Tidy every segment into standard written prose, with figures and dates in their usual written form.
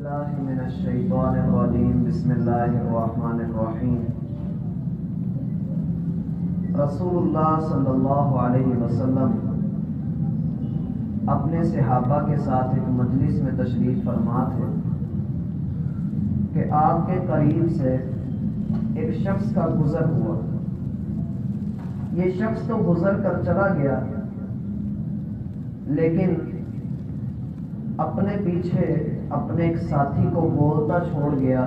باللہ من الشیطان الرجیم بسم اللہ الرحمن الرحیم رسول اللہ صلی اللہ علیہ وسلم اپنے صحابہ کے ساتھ ایک مجلس میں تشریف فرما تھے کہ آپ کے قریب سے ایک شخص کا گزر ہوا. یہ شخص تو گزر کر چلا گیا لیکن اپنے پیچھے اپنے ایک ساتھی کو بولتا چھوڑ گیا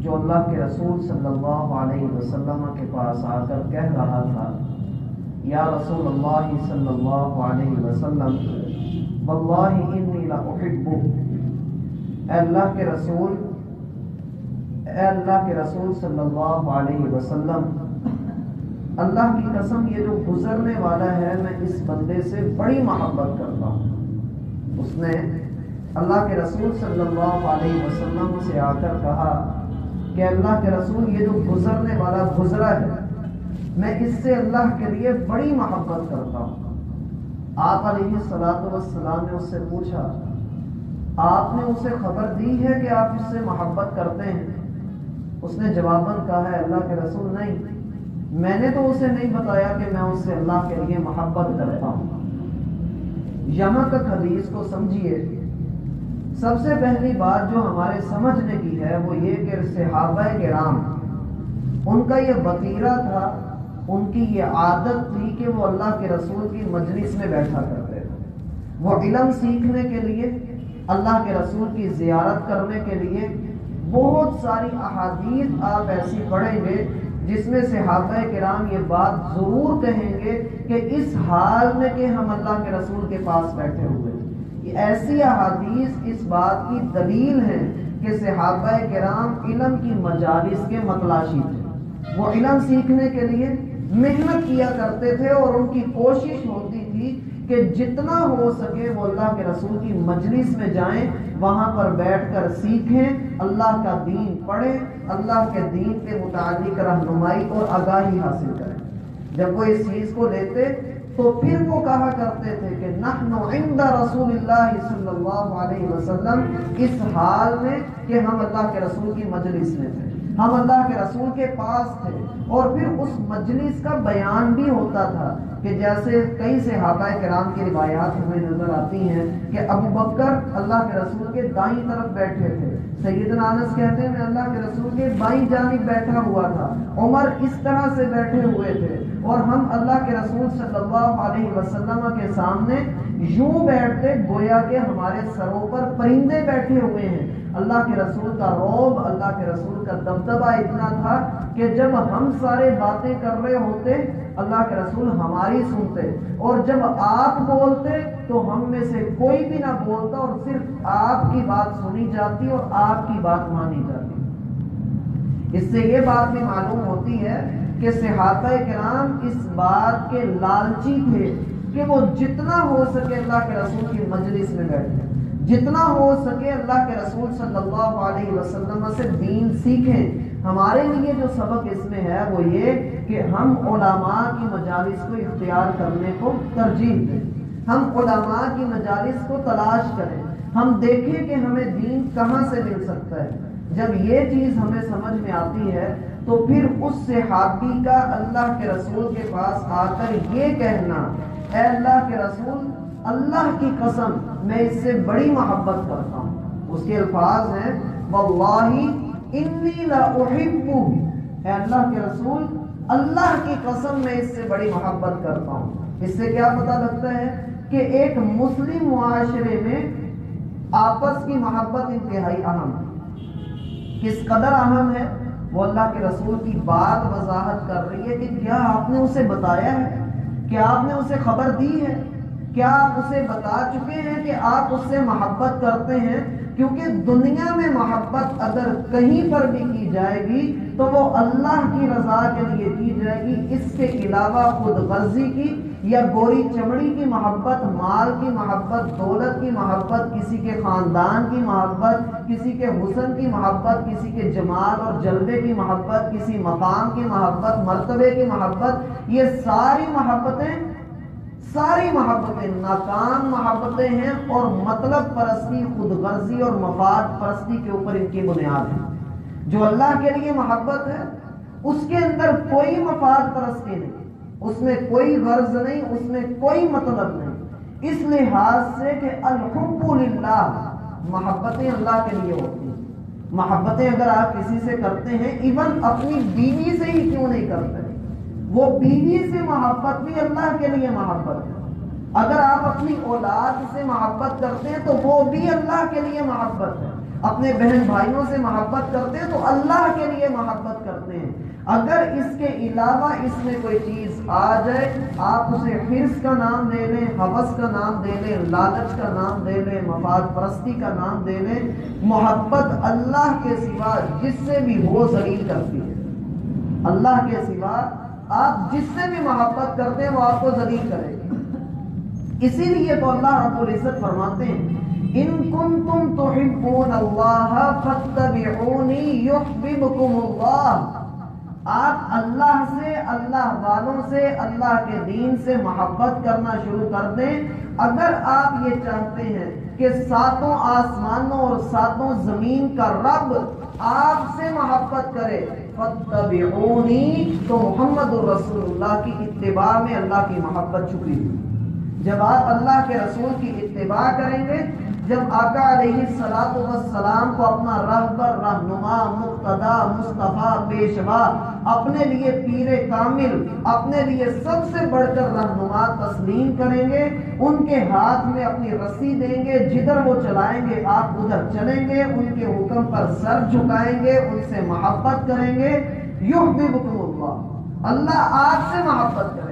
جو اللہ کے رسول صلی اللہ علیہ وسلم کے پاس آ کر کہہ رہا تھا، یا رسول اللہ صلی اللہ علیہ وسلم واللہ انی لاحبک، اے اللہ کے رسول صلی اللہ علیہ وسلم، اللہ کی قسم یہ جو گزرنے والا ہے میں اس بندے سے بڑی محبت کرتا ہوں. اس نے اللہ کے رسول صلی اللہ علیہ وسلم سے آ کر کہا کہ اللہ کے رسول یہ جو گزرنے والا گزرا ہے میں اس سے اللہ کے لیے بڑی محبت کرتا ہوں. آپ علیہ الصلوۃ والسلام نے اس سے پوچھا، آپ نے اسے خبر دی ہے کہ آپ اس سے محبت کرتے ہیں؟ اس نے جواباً کہا ہے، اللہ کے رسول نہیں، میں نے تو اسے نہیں بتایا کہ میں اس سے اللہ کے لیے محبت کرتا ہوں. یہاں تک حدیث کو سمجھیے. سب سے پہلی بات جو ہمارے سمجھنے کی ہے وہ یہ کہ صحابہ کرام ان کا یہ وتیرہ تھا، ان کی یہ عادت تھی کہ وہ اللہ کے رسول کی مجلس میں بیٹھا کرتے تھے. وہ علم سیکھنے کے لیے، اللہ کے رسول کی زیارت کرنے کے لیے بہت ساری احادیث آپ ایسی پڑھیں گے جس میں صحابہ کرام یہ بات ضرور کہیں گے کہ اس حال میں کہ ہم اللہ کے رسول کے پاس بیٹھے ہوئے. یہ ایسی احادیث اس بات کی دلیل ہے کہ صحابہ کرام علم کی مجالس کے متلاشی تھے. وہ علم سیکھنے کے لیے محنت کیا کرتے تھے اور ان کی کوشش ہوتی تھی کہ جتنا ہو سکے وہ اللہ کے رسول کی مجلس میں جائیں، وہاں پر بیٹھ کر سیکھیں، اللہ کا دین پڑھیں، اللہ کے دین کے متعلق رہنمائی اور آگاہی حاصل کریں. جب وہ اس چیز کو لیتے تو پھر وہ کہا کرتے تھے کہ نحن عند رسول اللہ صلی اللہ علیہ وسلم، اس حال میں کہ ہم اللہ کے رسول کی مجلس میں تھے، ہم اللہ کے رسول کے پاس تھے. اور پھر اس مجلس کا بیان بھی ہوتا تھا کہ جیسے کئی صحابہ کرام کی روایات ہمیں نظر آتی ہیں کہ ابو بکر اللہ کے رسول کے دائیں طرف بیٹھے تھے، سیدنا انس کہتے ہیں میں اللہ کے رسول کے بائیں جانب بیٹھا ہوا تھا، عمر اس طرح سے بیٹھے ہوئے تھے، اور ہم اللہ کے رسول صلی اللہ علیہ وسلم کے سامنے یوں بیٹھتے گویا کہ ہمارے سروں پر پرندے بیٹھے ہوئے ہیں. اللہ کے رسول کا رعب، اللہ کے رسول کا دبدبہ اتنا تھا کہ جب ہم سارے باتیں کر رہے ہوتے اللہ کے رسول ہماری سنتے، اور جب آپ بولتے تو ہم میں سے کوئی بھی نہ بولتا اور صرف آپ کی بات سنی جاتی اور آپ کی بات مانی جاتی. اس سے یہ بات بھی معلوم ہوتی ہے کہ صحابہ کرام اس بات کے لالچی تھے کہ وہ جتنا ہو سکے اللہ کے رسول کی مجلس میں بیٹھیں، جتنا ہو سکے اللہ کے رسول صلی اللہ علیہ وسلم سے دین سیکھیں. ہمارے لیے جو سبق اس میں ہے وہ یہ کہ ہم علماء کی مجالس کو اختیار کرنے کو ترجیح دیں، ہم علماء کی مجالس کو تلاش کریں، ہم دیکھیں کہ ہمیں دین کہاں سے مل سکتا ہے. جب یہ چیز ہمیں سمجھ میں آتی ہے تو پھر اس صحابی کا اللہ کے رسول کے پاس آ کر یہ کہنا، اے اللہ کے رسول اللہ کی قسم میں اس سے بڑی محبت کرتا ہوں. اس کے الفاظ ہیں واللہ انی لاحبہ، اے اللہ کے رسول اللہ کی قسم میں اس سے بڑی محبت کرتا ہوں. اس سے کیا پتہ لگتا ہے کہ ایک مسلم معاشرے میں آپس کی محبت انتہائی اہم ہے. کس قدر اہم ہے وہ اللہ کے رسول کی بات وضاحت کر رہی ہے کہ کیا آپ نے اسے بتایا ہے، کیا آپ نے اسے خبر دی ہے، کیا آپ اسے بتا چکے ہیں کہ آپ اس سے محبت کرتے ہیں. کیونکہ دنیا میں محبت اگر کہیں پر بھی کی جائے گی تو وہ اللہ کی رضا کے لیے کی جائے گی. اس کے علاوہ خود غرضی کی یا گوری چمڑی کی محبت، مال کی محبت، دولت کی محبت، کسی کے خاندان کی محبت، کسی کے حسن کی محبت، کسی کے جمال اور جلوے کی محبت، کسی مقام کی محبت، مرتبے کی محبت، یہ ساری محبتیں ساری محبتیں ناکام محبتیں ہیں اور مطلب پرستی، خود غرضی اور مفاد پرستی کے اوپر ان کی بنیاد ہے۔ جو اللہ کے لیے محبت ہے اس کے اندر کوئی مفاد پرستی نہیں، اس میں کوئی غرض نہیں، اس میں کوئی مطلب نہیں، اس لحاظ سے کہ الحب للہ، محبتیں اللہ کے لیے ہوتی ہیں۔ محبتیں اگر آپ کسی سے کرتے ہیں، ایون اپنی بیوی سے ہی کیوں نہیں کرتے، وہ بیوی سے محبت بھی اللہ کے لیے محبت ہے۔ اگر آپ اپنی اولاد سے محبت کرتے ہیں تو وہ بھی اللہ کے لیے محبت ہے۔ اپنے بہن بھائیوں سے محبت کرتے ہیں تو اللہ کے لیے محبت کرتے ہیں۔ اگر اس کے علاوہ اس میں کوئی چیز آ جائے، آپ اسے حرص کا نام دے لیں، ہوس کا نام دے لیں، لالچ کا نام دے لیں، مفاد پرستی کا نام دے لیں، محبت اللہ کے سوا جس سے بھی ہو ذلیل کرتی ہے۔ اللہ کے سوا آپ جس سے بھی محبت کرتے ہیں وہ آپ کو ذلیل کرے گا۔ اسی لیے تو اللہ رب العزت فرماتے ہیں ان کنتم تحبون اللہ فاتبعونی یحببکم اللہ۔ آپ اللہ سے، اللہ والوں سے، اللہ کے دین سے محبت کرنا شروع کر دیں۔ اگر آپ یہ چاہتے ہیں کہ ساتوں آسمانوں اور ساتوں زمین کا رب آپ سے محبت کرے، فاتبعونی، تو محمد الرسول اللہ کی اتباع میں اللہ کی محبت چھپی ہوئی۔ جب آپ اللہ کے رسول کی اتباع کریں گے، جب آقا علیہ الصلوۃ والسلام کو اپنا رہبر، رہنما، مقتدا، مصطفیٰ، پیشوا، اپنے لیے پیر کامل، اپنے لیے سب سے بڑھ کر رہنما تسلیم کریں گے، ان کے ہاتھ میں اپنی رسی دیں گے، جدھر وہ چلائیں گے آپ ادھر چلیں گے، ان کے حکم پر سر جھکائیں گے، ان سے محبت کریں گے، یحببکم اللہ، اللہ آپ سے محبت کرے گا۔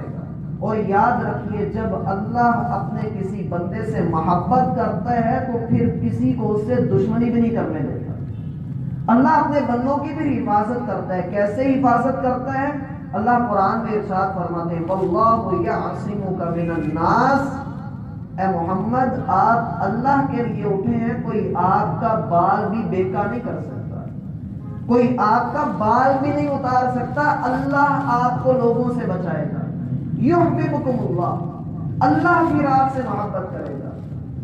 اور یاد رکھیے جب اللہ اپنے کسی بندے سے محبت کرتا ہے تو پھر کسی کو اس سے دشمنی بھی نہیں کرنے دیتا۔ اللہ اپنے بندوں کی بھی حفاظت کرتا ہے۔ کیسے حفاظت کرتا ہے؟ اللہ قرآن میں ارشاد فرماتے ہیں واللہ یعصمک من الناس۔ اے محمد آپ اللہ کے لیے اٹھے ہیں، کوئی آپ کا بال بھی بیکا نہیں کر سکتا، کوئی آپ کا بال بھی نہیں اتار سکتا، اللہ آپ کو لوگوں سے بچائے گا۔ یحببکم اللہ، اللہ پھر آپ سے محبت کرے گا۔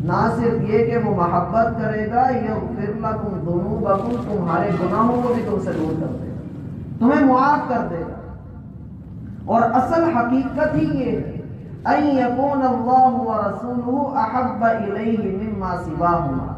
نہ صرف یہ کہ وہ محبت کرے گا، یغفر لکم ذنوبکم، تمہارے گناہوں کو بھی تم سے دور کر دے گا، تمہیں معاف کر دے گا۔ اور اصل حقیقت ہی یہ ہے ان یکون اللہ ورسولہ احب الیہ مما سواہما۔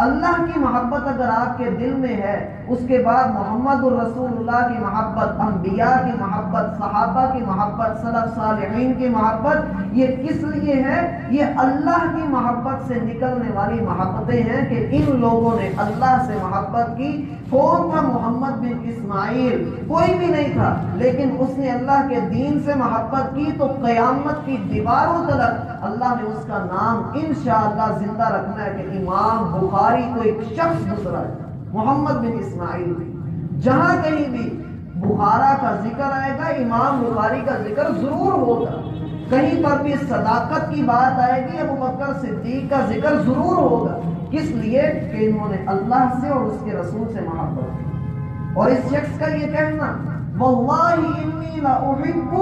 اللہ کی محبت اگر آپ کے دل میں ہے، اس کے بعد محمد الرسول اللہ کی محبت، انبیاء کی محبت، صحابہ کی محبت، سلف صالحین کی محبت، یہ کس لیے ہے؟ یہ اللہ کی محبت سے نکلنے والی محبتیں ہیں کہ ان لوگوں نے اللہ سے محبت کی۔ کون تھا؟ محمد بن اسماعیل، کوئی بھی نہیں تھا، لیکن اس نے اللہ کے دین سے محبت کی تو قیامت کی دیواروں تلک اللہ نے اس کا نام انشاءاللہ زندہ رکھنا ہے کہ امام بخاری کو ایک شخص دوسرا ہے، محمد بن اسماعیل۔ جہاں کہیں بھی بخارا کا ذکر آئے گا، امام بخاری کا ذکر ضرور ہوگا۔ کہیں پر بھی صداقت کی بات آئے گی، ابو بکر صدیق کا ذکر ضرور ہوگا۔ کس لیے؟ کہ انہوں نے اللہ سے اور اس کے رسول سے محبت کی۔ اور اس شخص کا یہ کہنا واللہ انی لاحب،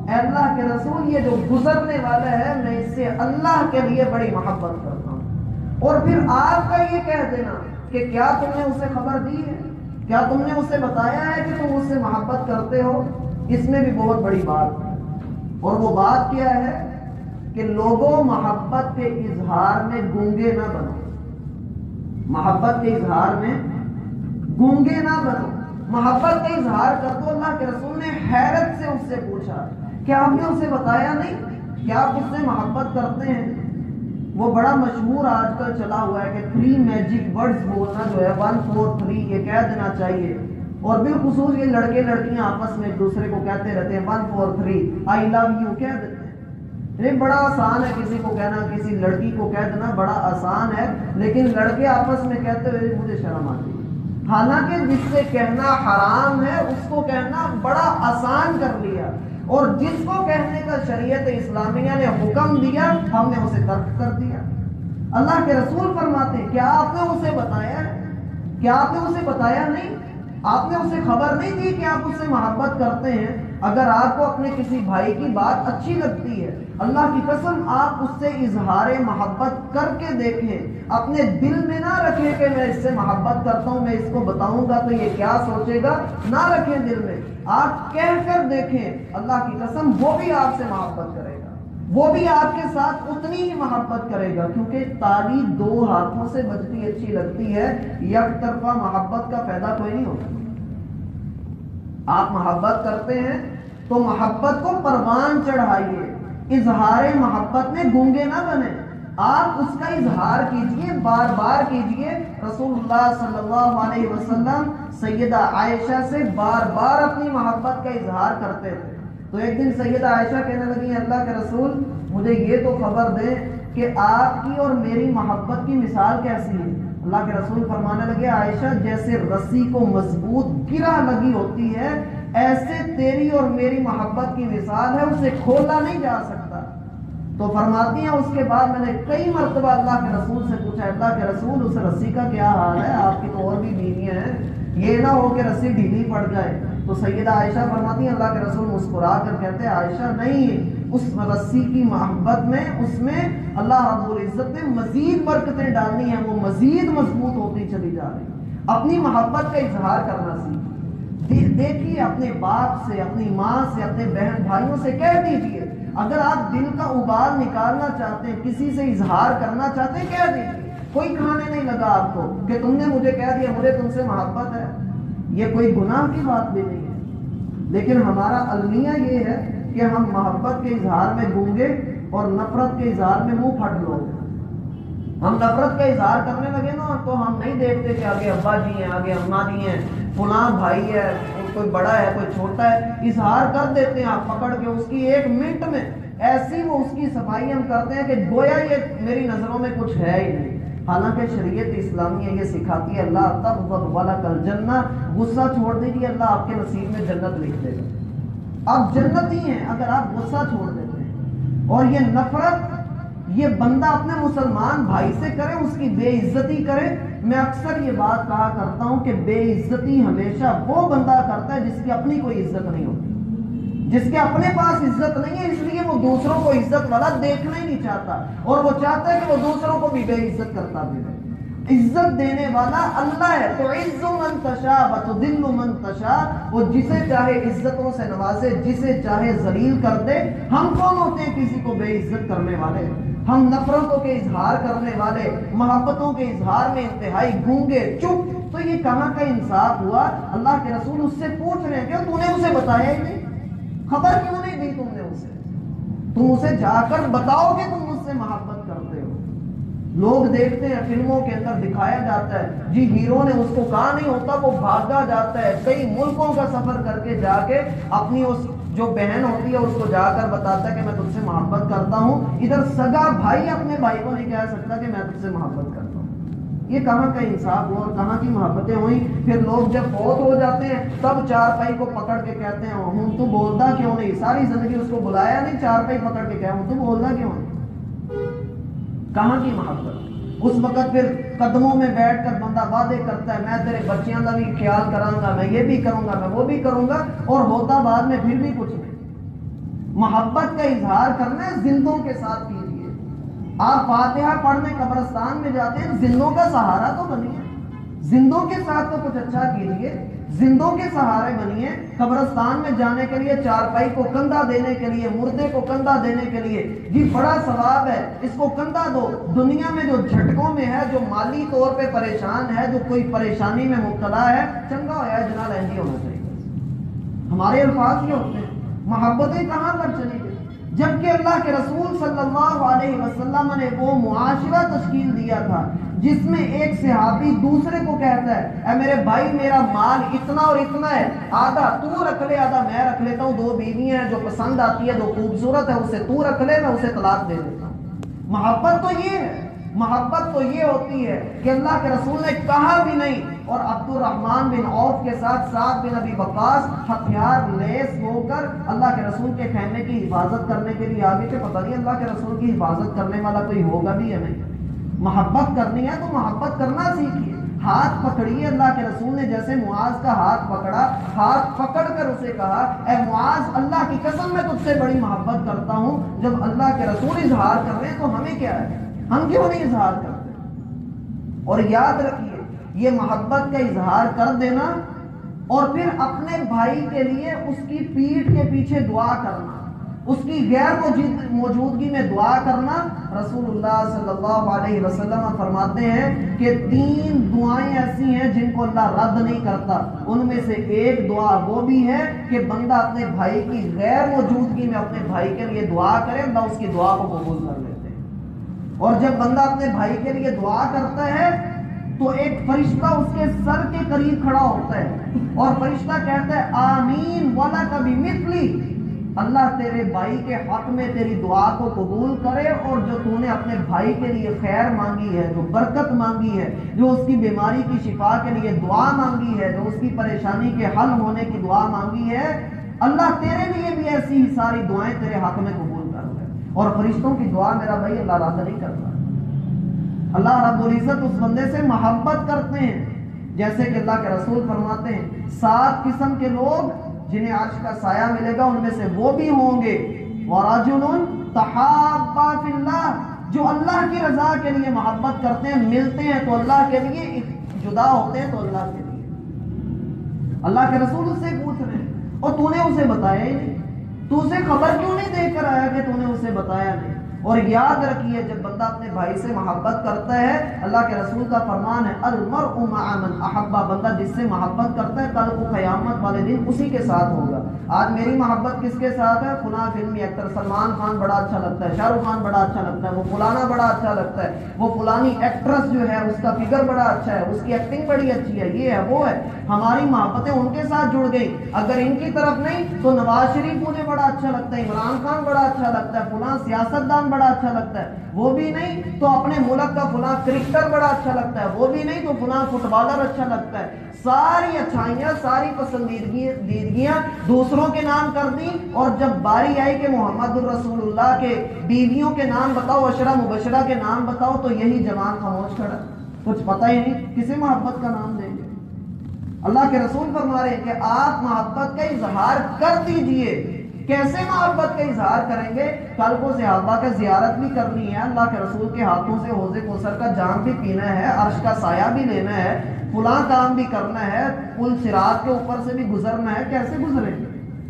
اے اللہ کے رسول یہ جو گزرنے والا ہے میں اس سے اللہ کے لیے بڑی محبت کرتا ہوں۔ اور پھر آپ کا یہ کہہ دینا کہ کیا تم نے اسے خبر دی ہے، کیا تم نے اسے بتایا ہے کہ تم اس سے محبت کرتے ہو؟ اس میں بھی بہت بڑی بات ہے۔ اور وہ بات کیا ہے کہ لوگوں محبت کے اظہار میں گونگے نہ بنو، محبت کے اظہار میں گونگے نہ بنو، محبت کا اظہار کر دو۔ اللہ کے رسول نے حیرت سے اس سے پوچھا کیا آپ نے اسے بتایا نہیں؟ کیا آپ اس سے محبت کرتے ہیں؟ وہ بڑا مشہور آج کل چلا ہوا ہے کہ 3 میجک ورڈز بولنا جو ہے 1 4 3 یہ کہہ دینا چاہیے، اور بالخصوص یہ لڑکے لڑکیاں آپس میں ایک دوسرے کو کہتے رہتے ہیں 1 4 3 آئی لو یو کہہ دیتے ہیں۔ یہ بڑا آسان ہے کسی کو کہنا، کسی لڑکی کو کہہ دینا بڑا آسان ہے، لیکن لڑکے آپس میں کہتے ہوئے مجھے شرم آتی ہے۔ حالانکہ جس سے کہنا حرام ہے اس کو کہنا بڑا آسان کر لیا، اور جس کو کہنے کا شریعت اسلامیہ نے حکم دیا ہم نے اسے ترک کر دیا۔ اللہ کے رسول فرماتے ہیں کیا آپ نے اسے بتایا ہے؟ کیا آپ نے اسے بتایا نہیں؟ آپ نے اسے خبر نہیں دی کہ آپ اس سے محبت کرتے ہیں؟ اگر آپ کو اپنے کسی بھائی کی بات اچھی لگتی ہے، اللہ کی قسم آپ اس سے اظہار محبت کر کے دیکھیں، اپنے دل میں نہ رکھیں کہ میں اس سے محبت کرتا ہوں، میں اس کو بتاؤں گا تو یہ کیا سوچے گا، نہ رکھیں دل میں، آپ کہہ کر دیکھیں، اللہ کی قسم وہ بھی آپ سے محبت کرے گا، وہ بھی آپ کے ساتھ اتنی ہی محبت کرے گا، کیونکہ تالی دو ہاتھوں سے بجتی اچھی لگتی ہے، یک طرفہ محبت کا فائدہ کوئی نہیں ہوتا۔ آپ محبت کرتے ہیں تو محبت کو پروان چڑھائیے، اظہار محبت میں گونگے نہ بنے، آپ اس کا اظہار کیجئے، بار بار کیجئے۔ رسول اللہ صلی اللہ علیہ وسلم سیدہ عائشہ سے بار بار اپنی محبت کا اظہار کرتے تھے۔ تو ایک دن سیدہ عائشہ کہنے لگی، اللہ کے رسول مجھے یہ تو خبر دیں کہ آپ کی اور میری محبت کی مثال کیسی ہے؟ اللہ کے رسول فرمانے لگے، عائشہ جیسے رسی کو مضبوط گرہ لگی ہوتی ہے، ایسے تیری اور میری محبت کی مثال ہے، اسے کھولا نہیں جا سکتا۔ تو فرماتی ہیں اس کے بعد میں نے کئی مرتبہ اللہ کے رسول سے پوچھا، اللہ کے رسول اس رسی کا کیا حال ہے، آپ کی تو اور بھی بیویاں ہیں، یہ نہ ہو کہ رسی ڈھیلی پڑ جائے۔ تو سیدہ عائشہ فرماتی ہیں اللہ کے رسول مسکرا کر کہتے ہیں، عائشہ نہیں، اس رسی کی محبت میں، اس میں اللہ رب العزت نے مزید برکتیں ڈالنی ہیں، وہ مزید مضبوط ہوتی چلی جا رہی۔ اپنی محبت کا اظہار کرنا سیکھیے، دیکھیے اپنے باپ سے، اپنی ماں سے، اپنے بہن بھائیوں سے کہہ دیجیے، اگر آپ دل کا ابال نکالنا چاہتے ہیں، کسی سے اظہار کرنا چاہتے ہیں، کہہ دیجیے، کوئی کھانے نہیں لگا آپ کو کہ تم نے مجھے کہہ دیا مجھے تم سے محبت ہے، یہ کوئی گناہ کی بات بھی نہیں ہے۔ لیکن ہمارا المیہ یہ ہے کہ ہم محبت کے اظہار میں گونگے اور نفرت کے اظہار میں منہ پھٹ لوگ۔ ہم نفرت کا اظہار کرنے لگے نا تو ہم نہیں دیکھتے کہ آگے ابا جی ہیں، آگے اماں جی ہیں، فلاں بھائی ہے، کوئی بڑا ہے کوئی چھوٹا ہے، اظہار کر دیتے ہیں آپ پکڑ کے، اس کی ایک منٹ میں ایسی وہ اس کی صفائی ہم کرتے ہیں کہ گویا یہ میری نظروں میں کچھ ہے ہی نہیں۔ حالانکہ شریعت اسلامیہ یہ سکھاتی ہے، اللہ تغضب ولک الجنہ، غصہ چھوڑ دیجیے، اللہ آپ کے نصیب میں جنت لکھ دے گا، آپ جنتی ہیں اگر آپ غصہ چھوڑ دیتے ہیں۔ اور یہ نفرت یہ بندہ اپنے مسلمان بھائی سے کرے، اس کی بے عزتی کرے۔ میں اکثر یہ بات کہا کرتا ہوں کہ بے عزتی ہمیشہ وہ بندہ کرتا ہے جس کی اپنی کوئی عزت نہیں ہوتی، جس کے اپنے پاس عزت نہیں ہے، اس لیے وہ دوسروں کو عزت والا دیکھنا ہی نہیں چاہتا، اور وہ چاہتا ہے کہ وہ دوسروں کو بھی بے عزت کرتا بھی رہے۔ عزت دینے والا اللہ ہے، تو عز من تشاء وتذل من تشاء، وہ جسے چاہے عزتوں سے نوازے، جسے چاہے ذلیل کر دے۔ ہم کون ہوتے ہیں کسی کو بے عزت کرنے والے؟ ہم نفرتوں کے اظہار کرنے والے، محبتوں کے اظہار میں انتہائی گونگے چپ۔ تو یہ کہاں کا انصاف ہوا؟ اللہ کے رسول اس سے پوچھ رہے ہیں کہ تو نے اسے بتایا ہی نہیں، خبر کیوں نہیں دی تم نے اسے؟ تم اسے جا کر بتاؤ کہ تم مجھ سے محبت کرتے ہو۔ لوگ دیکھتے ہیں فلموں کے اندر دکھایا جاتا ہے، جی ہیرو نے اس کو کہا نہیں ہوتا، وہ بھاگا جاتا ہے، کئی ملکوں کا سفر کر کے جا کے اپنی اس جو بہن ہوتی ہے اس کو جا کر بتاتا ہے کہ میں تجھ سے محبت کرتا ہوں۔ ادھر سگا بھائی اپنے بھائی کو نہیں کہہ سکتا کہ میں تجھ سے محبت کرتا ہوں۔ یہ کہاں کا انصاف ہوا اور کہاں کی محبتیں ہوئیں؟ پھر لوگ جب فوت ہو جاتے ہیں تب چارپائی کو پکڑ کے کہتے ہیں ہوں تو بولتا کیوں نہیں؟ ساری زندگی اس کو بلایا نہیں، چارپائی پکڑ کے کہا ہوں تو بولتا کیوں نہیں؟ کہاں کی محبت؟ اس وقت پھر قدموں میں بیٹھ کر بندہ وعدے کرتا ہے میں تیرے بچیاں کا بھی خیال کراں گا، میں یہ بھی کروں گا، میں وہ بھی کروں گا، اور ہوتا بعد میں پھر بھی کچھ نہیں۔ محبت کا اظہار کرنا ہے زندوں کے ساتھ کیجیے۔ آپ فاتحہ پڑھنے قبرستان میں جاتے ہیں، زندوں کا سہارا تو بنیے، زندوں کے ساتھ تو کچھ اچھا کیجیے، زندوں کے سہارے بنیے۔ قبرستان میں جانے کے لیے چارپائی کو کندھا دینے کے لیے، مردے کو کندھا دینے کے لیے جی بڑا ثواب ہے، اس کو کندھا دو۔ دنیا میں جو جھٹکوں میں ہے، جو مالی طور پہ پریشان ہے، جو کوئی پریشانی میں مبتلا ہے، چنگا ہوا ہے جناب اینجی ہونا چاہیے۔ ہمارے الفاظ یہ ہوتے ہیں، محبتیں کہاں پر چلی گئی؟ جبکہ اللہ کے رسول صلی اللہ علیہ وسلم نے وہ معاشرہ تشکیل دیا تھا جس میں ایک صحابی دوسرے کو کہتا ہے اے میرے بھائی میرا مال اتنا اور اتنا ہے، آدھا تو رکھ لے آدھا میں رکھ لیتا ہوں، دو بیویاں ہیں جو پسند آتی ہے جو خوبصورت ہے اسے تو رکھ لے، میں اسے طلاق دے دیتا ہوں۔ محبت تو یہ ہے، محبت تو یہ ہوتی ہے کہ اللہ کے رسول نے کہا بھی نہیں، اور عبد الرحمن بن عوف کے ساتھ سعد بن ابی وقاص ہتھیار لیس ہو کر اللہ کے رسول کے خیمے کی حفاظت کرنے کے لیے آگے کہ پتہ نہیں اللہ کے رسول کی حفاظت کرنے والا کوئی ہوگا بھی یا نہیں۔ محبت کرنی ہے تو محبت کرنا سیکھیے، ہاتھ پکڑیے. اللہ کے رسول نے جیسے معاذ کا ہاتھ پکڑا, ہاتھ پکڑ کر اسے کہا اے معاذ اللہ کی قسم میں تجھ سے بڑی محبت کرتا ہوں. جب اللہ کے رسول اظہار کر رہے ہیں تو ہمیں کیا ہے, ہم کیوں نہیں اظہار کرتے؟ اور یاد رکھیے یہ محبت کا اظہار کر دینا اور پھر اپنے بھائی کے لیے اس کی پیٹھ کے پیچھے دعا کرنا, اس کی غیر موجودگی میں دعا کرنا. رسول اللہ صلی اللہ علیہ وسلم فرماتے ہیں کہ 3 دعائیں ایسی ہیں جن کو اللہ رد نہیں کرتا. ان میں سے ایک دعا وہ بھی ہے کہ بندہ اپنے بھائی کی غیر موجودگی میں اپنے بھائی کے لیے دعا کرے, اللہ اس کی دعا کو قبول کر لیتے ہیں. اور جب بندہ اپنے بھائی کے لیے دعا کرتا ہے تو ایک فرشتہ اس کے سر کے قریب کھڑا ہوتا ہے اور فرشتہ کہتا ہے آمین وَلَكَ بِمِثْلِ, اللہ تیرے بھائی کے حق میں تیری دعا کو قبول کرے, اور جو تو نے اپنے بھائی کے لیے خیر مانگی ہے, جو برکت مانگی ہے, جو اس کی بیماری کی شفا کے لیے دعا مانگی ہے, جو اس کی پریشانی کے حل ہونے کی دعا مانگی ہے, اللہ تیرے لیے بھی ایسی ہی ساری دعائیں تیرے حق میں قبول کر لے. اور فرشتوں کی دعا میرا بھائی اللہ رد نہیں کرتا. اللہ رب العزت اس بندے سے محبت کرتے ہیں. جیسے کہ اللہ کے رسول فرماتے ہیں 7 قسم کے لوگ جنہیں عرش کا سایہ ملے گا, ان میں سے وہ بھی ہوں گے وَرَجُلٌ تَحَابَّ فِي اللَّهِ, جو اللہ کی رضا کے لیے محبت کرتے ہیں, ملتے ہیں تو اللہ کے لیے, جدا ہوتے ہیں تو اللہ کے لیے. اللہ کے رسول اس سے پوچھ رہے ہیں اور تو نے اسے بتایا ہی نہیں, تو اسے خبر کیوں نہیں دے کر آیا کہ تو نے اسے بتایا نہیں. اور یاد رکھیے جب بندہ اپنے بھائی سے محبت کرتا ہے, اللہ کے رسول کا فرمان ہے المرء مع من احب, بندہ جس سے محبت کرتا ہے کل کو قیامت والے دن اسی کے ساتھ ہوگا. آج میری محبت کس کے ساتھ ہے؟ فلاں فلمی ایکٹر سلمان خان بڑا اچھا لگتا ہے, شاہ رخ خان بڑا اچھا لگتا ہے, وہ فلانا بڑا اچھا لگتا ہے, وہ فلانی ایکٹریس جو ہے اس کا فگر بڑا اچھا ہے, اس کی ایکٹنگ بڑی اچھی ہے, یہ ہے وہ ہے. ہماری محبتیں ان کے ساتھ جڑ گئی. اگر ان کی طرف نہیں تو نواز شریف مجھے بڑا اچھا لگتا ہے, عمران خان بڑا اچھا لگتا ہے, فلاں سیاستدان بڑا اچھا لگتا ہے, وہ بھی نہیں تو اپنے ملک کا فلاں کرکٹر بڑا اچھا لگتا ہے, وہ بھی نہیں تو فلاں فٹ بالر اچھا لگتا ہے. ساری اچھائیاں, ساری پسندیدگیاں دوسروں کے نام کر دی, اور جب باری آئی کہ محمد الرسول اللہ کے بیویوں کے نام بتاؤ, عشرہ مبشرہ کے نام بتاؤ, تو یہی جوان خاموش کھڑا, کچھ پتہ ہی نہیں کسی محبت کا نام دیں گے. اللہ کے رسول فرما رہے ہیں کہ آپ محبت کا اظہار کر دیجئے. کیسے محبت کا اظہار کریں گے؟ کل کو صحابہ کا زیارت بھی کرنی ہے, اللہ کے رسول کے ہاتھوں سے حوض کوثر کا جام بھی پینا ہے, عرش کا سایہ بھی لینا ہے, فلاں کام بھی کرنا ہے, پل صراط کے اوپر سے بھی گزرنا ہے. کیسے گزریں گے؟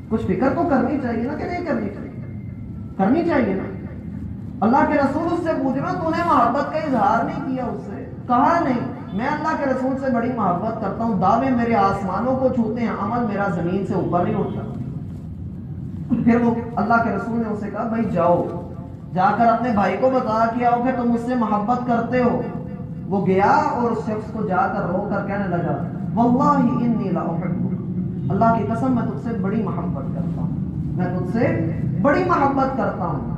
کچھ فکر تو کرنی چاہیے نا, کہ نہیں کرنی چاہیے؟ کرنی چاہیے نا. اللہ کے رسول اس سے پوچھ رہا تو نے محبت کا اظہار نہیں کیا, اس سے کہا نہیں میں اللہ کے رسول سے بڑی محبت کرتا ہوں, دعوے میرے آسمانوں کو چھوتے ہیں, عمل میرا زمین سے اوپر نہیں اٹھتا. پھر وہ اللہ کے رسول نے اسے کہا بھائی جاؤ, جا کر اپنے بھائی کو بتا کے آؤ کہ تم مجھ سے محبت کرتے ہو. وہ گیا اور اس شخص کو جا کر رو کر کہنے لگا واللہ انی لاحبک, اللہ کی قسم میں تجھ سے بڑی محبت کرتا ہوں, میں تجھ سے بڑی محبت کرتا ہوں.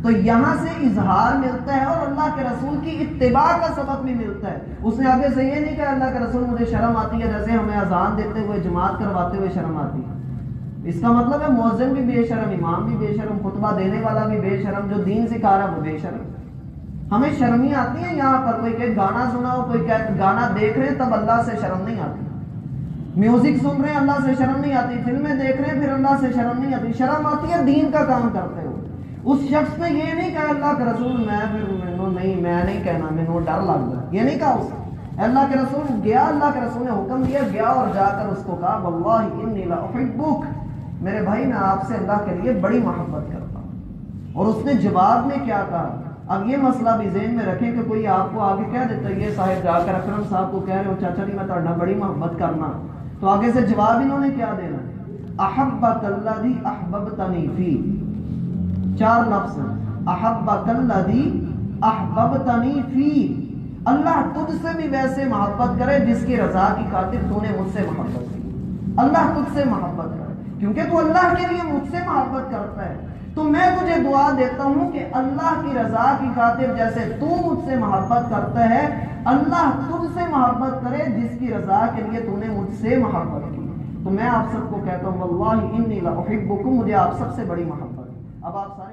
تو یہاں سے اظہار ملتا ہے اور اللہ کے رسول کی اتباع کا سبق بھی ملتا ہے. اس نے آگے سے یہ نہیں کہا اللہ کے رسول مجھے شرم آتی ہے جیسے ہمیں اذان دیتے ہوئے, جماعت کرواتے ہوئے شرم آتی ہے. اس کا مطلب ہے مؤذن بھی بے شرم, امام بھی بے شرم, خطبہ دینے والا بھی بے شرم, جو دین سکھا رہا وہ بے شرم. ہمیں شرمی آتی ہے یہاں پر, کوئی کہ گانا سنا ہو, کوئی کہ گانا دیکھ رہے ہیں تب اللہ سے شرم نہیں آتی, میوزک سن رہے ہیں اللہ سے شرم نہیں آتی, فلمیں دیکھ رہے ہیں پھر اللہ سے شرم نہیں آتی. شرم آتی ہے دین کا کام کرتے ہو. اس شخص نے یہ نہیں کہا اللہ کے رسول میں نہیں کہنا, مینوں ڈر لگتا ہے, یہ نہیں کہا اس نے. اللہ کے رسول گیا, اللہ کے رسول نے حکم دیا, گیا اور جا کر اس کو کہا واللہ انی لاحبک, میرے بھائی میں آپ سے اللہ کے لیے بڑی محبت کرتا ہوں. اور اس نے جواب میں کیا کہا؟ اب یہ مسئلہ بھی ذہن میں رکھیں کہ کوئی آپ کو آگے کہہ دیتا ہے یہ صاحب جا کر اکرم صاحب کو کہہ رہے ہو چاچا جی میں تہاڈا بڑی محبت کرنا, تو آگے سے جواب انہوں نے کیا دینا؟ احبک الذی احببتنی فی, 4 لفظ, احبک الذی احببتنی فی, اللہ تجھ سے بھی ویسے محبت کرے جس کی رضا کی خاطر تو نے مجھ سے محبت کی. اللہ تجھ سے محبت کرے کیونکہ تو اللہ کے لیے مجھ سے محبت کرتا ہے. تو میں تجھے دعا دیتا ہوں کہ اللہ کی رضا کی خاطر جیسے تو مجھ سے محبت کرتا ہے, اللہ تجھ سے محبت کرے جس کی رضا کے لیے تو نے مجھ سے محبت کی. تو میں آپ سب کو کہتا ہوں واللہ انی لاحبکم, مجھے آپ سب سے بڑی محبت. اب آپ سارے